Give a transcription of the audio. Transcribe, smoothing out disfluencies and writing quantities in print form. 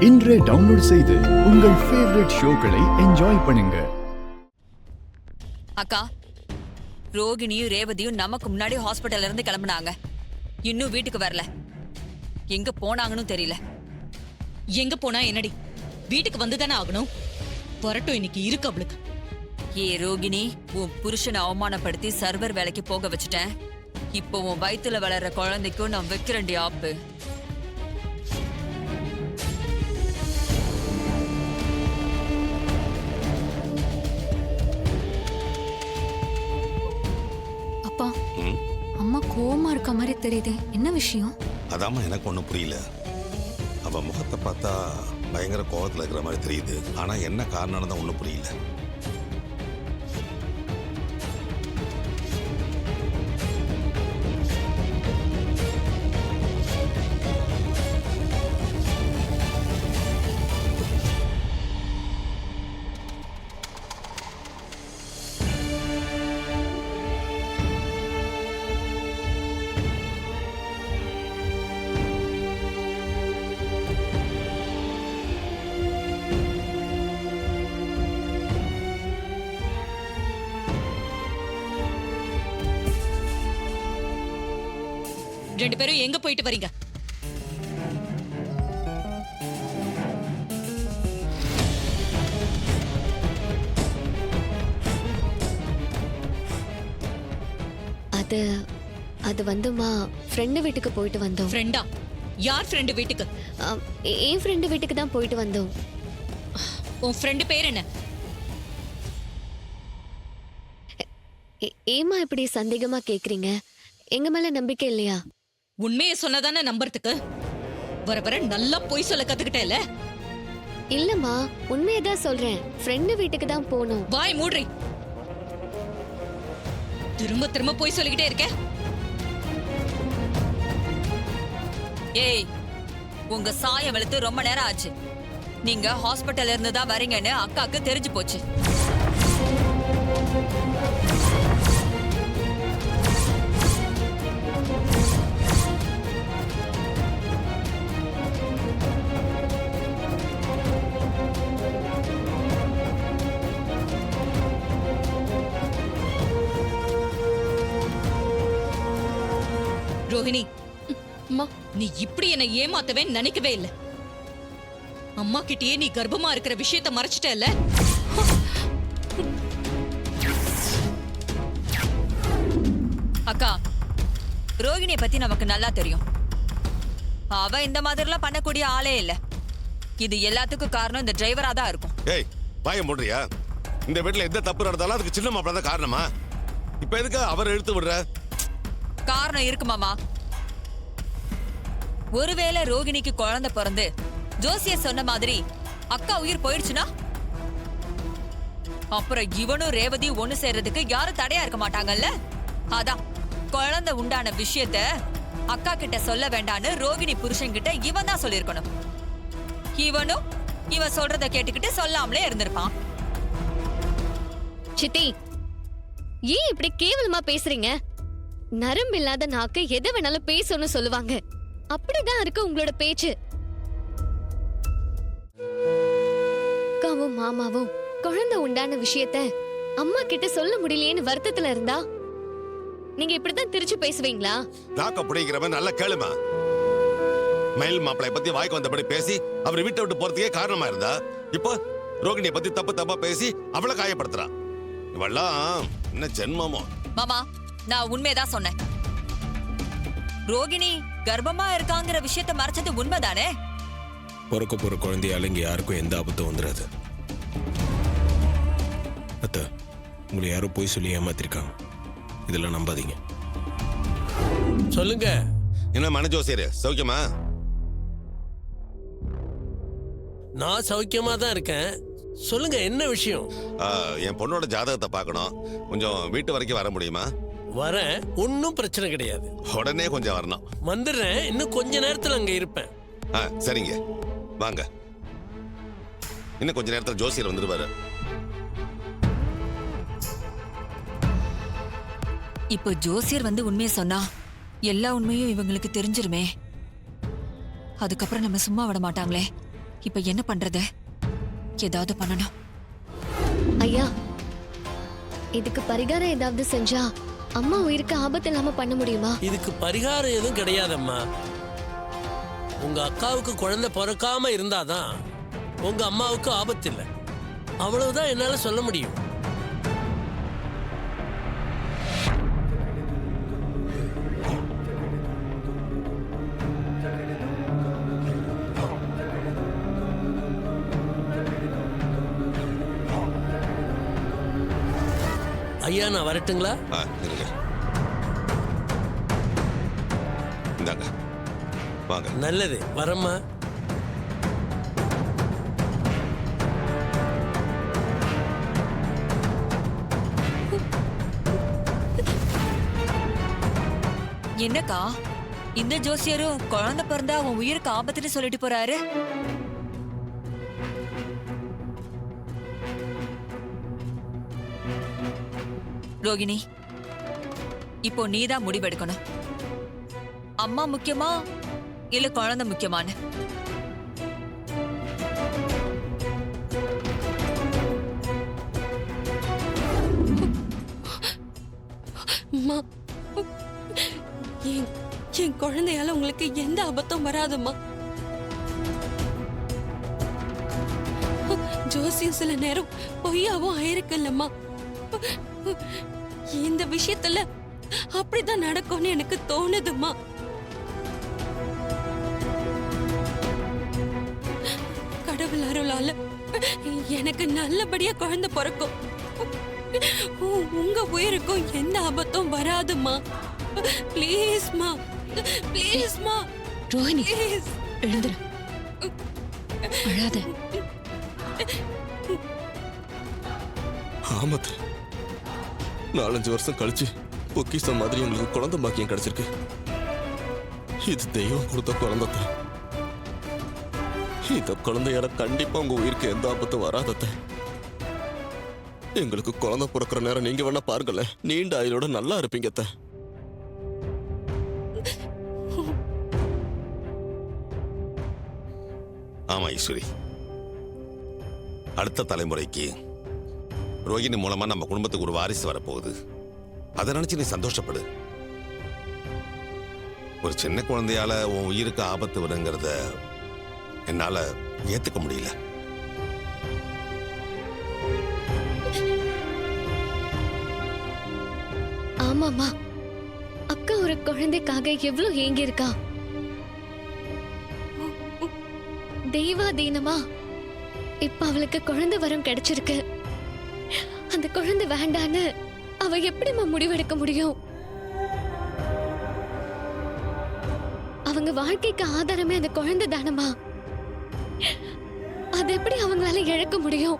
இன்றே டவுன்லோட் செய்து உங்கள் ஃபேவரட் ஷோக்களை என்ஜாய் பண்ணுங்க. அக்கா, ரோகிணியும் ரேவதியும் நமக்கு முன்னாடி ஹாஸ்பிட்டல்ல இருந்து கிளம்புனாங்க. இன்னும் வீட்டுக்கு வரல. எங்க போனாங்கன்னு தெரியல. எங்க போனா என்னடி? வீட்டுக்கு வந்துதானே ஆகணும். வரட்டும், இன்னைக்கு இருக்கு அவளுக்கு. ஏ ரோகிணி, உன் புருஷனை அவமானப்படுத்தி சர்வர் வேலைக்கு போக வச்சுட்டேன். இப்போ உன் வயித்துல வளர்ற குழந்தைக்கும் நான் வைக்கிறேன்டி ஆப்பு. அப்பா, அம்மா கோவமா இருக்க மாதிரி தெரியுதே, என்ன விஷயம்? அதாம்மா எனக்கு ஒன்றும் புரியல. அவ முகத்தை பார்த்தா பயங்கர கோவத்தில் இருக்கிற மாதிரி தெரியுது. ஆனா என்ன காரணம்னு தான் ஒன்றும் புரியல. ரெண்டு பேரும் எங்க போயிட்டு வரீங்க? அது வந்துமா ஃப்ரெண்டு வீட்டுக்கு போயிட்டு வந்தோம். ஃப்ரெண்டா? யார் ஃப்ரெண்டு வீட்டுக்கு? என் ஃப்ரெண்டு வீட்டுக்கு தான் போயிட்டு வந்தோம். உன் ஃப்ரெண்டு பேர் என்ன? ஏமா இப்படி சந்தேகமா கேக்குறீங்க? எங்க மேல நம்பிக்கை இல்லையா? உண்மையை சொன்னதானே நம்புறதுக்கு. வர வர நல்லா பொய் சொல்ல கத்துக்கிட்டேல. இல்லம்மா, உண்மையதான் சொல்றேன். ஃப்ரெண்டு வீட்டுக்கு தான் போனோம். வாய் மூடுறி. திரும்ப திரும்ப பொய் சொல்லிக்கிட்டே இருக்க. ஏய், உங்க சாயம் வெளுத்து ரொம்ப நேரம் ஆச்சு. நீங்க ஹாஸ்பிட்டல்ல இருந்து தான் வரீங்கன்னு அக்காக்கு தெரிஞ்சு போச்சு. ரோஹிணி, நீ இப்படி என்னை ஏமாத்தவே நினைக்கவே இல்லை. அம்மா கிட்டயே நீ கர்ப்பமா இருக்கிற விஷயத்தை மறைச்சிட்டல. அக்கா, ரோகிணியை பத்தி நமக்கு நல்லா தெரியும். அவ இந்த மாதிரிலாம் பண்ணக்கூடிய ஆளே இல்ல. இது எல்லாத்துக்கும் காரணம் இந்த டிரைவரா தான் இருக்கும். ஏய், வாய மூடுறியா? இந்த வீட்டுல எந்த தப்பு நடந்தாலும் அதுக்கு சின்ன மாப்பிள்ள தான் காரணமா? இப்ப எதுக்கு அவர் இழுத்து விடுற? காரணம் இருக்கு மாமா. ஒருவேளை ரோகிணிக்கு குழந்தை பிறந்து ஜோசியர் சொன்ன மாதிரி அக்கா உயிர் போயிடுச்சுன்னா அப்புறம் இவனும் ரேவதி ஒண்ணு சேர்றதுக்கு யாரும் தடையா இருக்க மாட்டாங்கல்ல. அதான் குழந்தை உண்டான விஷயத்த அக்கா கிட்ட சொல்ல வேண்டான்னு ரோகிணி புருஷன் கிட்ட இவன் தான் சொல்லிருக்கணும். இவனும் இவன் சொல்றத கேட்டுக்கிட்டு சொல்லாமலே இருந்திருப்பான். சித்தி, ஏன் இப்படி கேவலமா பேசுறீங்க? நரம்பு இல்லாத நாக்கு எதை வேணாலும் பேசணும்னு சொல்லுவாங்க. அப்படிதான் இருக்கு உங்களோட பேச்சு. அக்காவும் மாமாவும் குழந்தை உண்டான விஷயத்த அம்மா கிட்ட சொல்ல முடியலையேன்னு வருத்தத்துல இருந்தா நீங்க இப்படிதான் திருச்சி பேசுவீங்களா? நாக்க பிடிக்கிறவன் நல்ல கேளுமா. மயில் மாப்பிளைய பத்தி வாய்க்கு வந்தபடி பேசி அவர் வீட்டை விட்டு போறதுக்கே காரணமா இருந்தா, இப்போ ரோகிணியை பத்தி தப்பு தப்பா பேசி அவளை காயப்படுத்துறான். இவெல்லாம் என்ன ஜென்மமோ? மாமா, நான் உண்மையதான் சொன்னேன். ரோகிணி கர்ப்பமா இருக்காங்கிற விஷயத்த மறைச்சது உண்மைதானே? பிறக்க போற குழந்தையால இங்க யாருக்கும் எந்த ஆபத்தும் வந்துடாது. அத்தா, உங்களை யாரும் போய் சொல்லி ஏமாத்திருக்காங்க. இதெல்லாம் நம்பாதீங்க. சொல்லுங்க. என்ன மனஜோசியர், சௌக்கியமா? நான் சௌக்கியமா தான் இருக்கேன். சொல்லுங்க, என்ன விஷயம்? என் பொண்ணோட ஜாதகத்தை பார்க்கணும். கொஞ்சம் வீட்டு வரைக்கும் வர முடியுமா? வரேன், ஒன்னும் பிரச்சனை கிடையாது. உடனே கொஞ்சம் வரணும். வந்துடுறேன், இன்னும் கொஞ்ச நேரத்துல அங்க இருப்பேன். சரிங்க, வாங்க. இன்னும் கொஞ்ச நேரத்துல ஜோசியர் வந்துருவாரு. இப்போ ஜோசியர் வந்து உண்மையை சொன்னா எல்லா உண்மையும் இவங்களுக்கு தெரிஞ்சிருமே. அதுக்கப்புறம் நம்ம சும்மா விட மாட்டாங்களே. இப்ப என்ன பண்றது? ஏதாவது பண்ணணும். ஐயா, இதுக்கு பரிகாரம் ஏதாவது செஞ்சா அம்மா உயிருக்கு ஆபத்து இல்லாம பண்ண முடியுமா? இதுக்கு பரிகாரம் எதுவும் கிடையாதம்மா. உங்க அக்காவுக்கு குழந்தை பிறக்காம இருந்தாதான் உங்க அம்மாவுக்கு ஆபத்து இல்லை. அவ்வளவுதான் என்னால சொல்ல முடியும். ஐயா, நான் வரட்டுங்களா? இருங்க. இந்தாங்க, வாங்க. நல்லது, வரம்மா. என்னக்கா, இந்த ஜோசியரும் குழந்தை பிறந்தா அவன் உயிருக்கு ஆபத்துன்னு சொல்லிட்டு போறாரு. ரோகிணி, இப்போ நீதான் முடிவெடுக்கணும். அம்மா முக்கியமா இல்ல குழந்தை முக்கியமானு? அம்மா, என் குழந்தையால உங்களுக்கு எந்த ஆபத்தும் வராதும்மா. ஜோசியம் சில நேரம் பொய்யாவும் ஆயிருக்குல்லம்மா. இந்த விஷயத்துல அப்படிதான் நடக்கும்னு எனக்கு தோணுதும்மா. கடவுள் அருளால எனக்கு நல்லபடியா குழந்தை பிறக்கும். உங்க உயிருக்கும் எந்த ஆபத்தும் வராதுமா. ப்ளீஸ்மா, ப்ளீஸ்மா. ரோஹிணி, ப்ளீஸ் எழுந்துரு, அழாத. ஆமத்து 4-5 வருஷம் கழிச்சு பொக்கிஷம் மாதிரி உங்களுக்கு குழந்தை பாக்கியம் கிடைச்சிருக்கு. இது தெய்வம் கொடுத்த குழந்தை. இந்த குழந்தையால கண்டிப்பா உங்க உயிருக்கு எந்த ஆபத்தும் வராதத்த. எங்களுக்கு குழந்தை பிறக்கிற நேரம் நீங்க வேணா பாருங்கல, நீண்ட ஆயுளோட நல்லா இருப்பீங்க. ஆமா ஈஸ்வரி, அடுத்த தலைமுறைக்கு ரோகிணி மூலமா நம்ம குடும்பத்துக்கு ஒரு வாரிசு வரப்போகுது. அதை நினைச்சு நீ சந்தோஷப்படு. ஒரு சின்ன குழந்தையால உன் உயிருக்கு ஆபத்து வருங்கிறத என்னால ஏத்துக்க முடியல. ஆமாமா, அக்கா ஒரு குழந்தைக்காக எவ்வளவு ஏங்கி இருக்கா. தெய்வாதீனமா இப்ப அவளுக்கு குழந்தை வரம் கிடைச்சிருக்கு. அந்த குழந்தை வேண்டான்னு அவ எப்படிமா முடிவெடுக்க முடியும்? அவங்க வாழ்க்கைக்கு ஆதாரமே அந்த குழந்தை தானமா. அது எப்படி அவங்களால இழக்க முடியும்?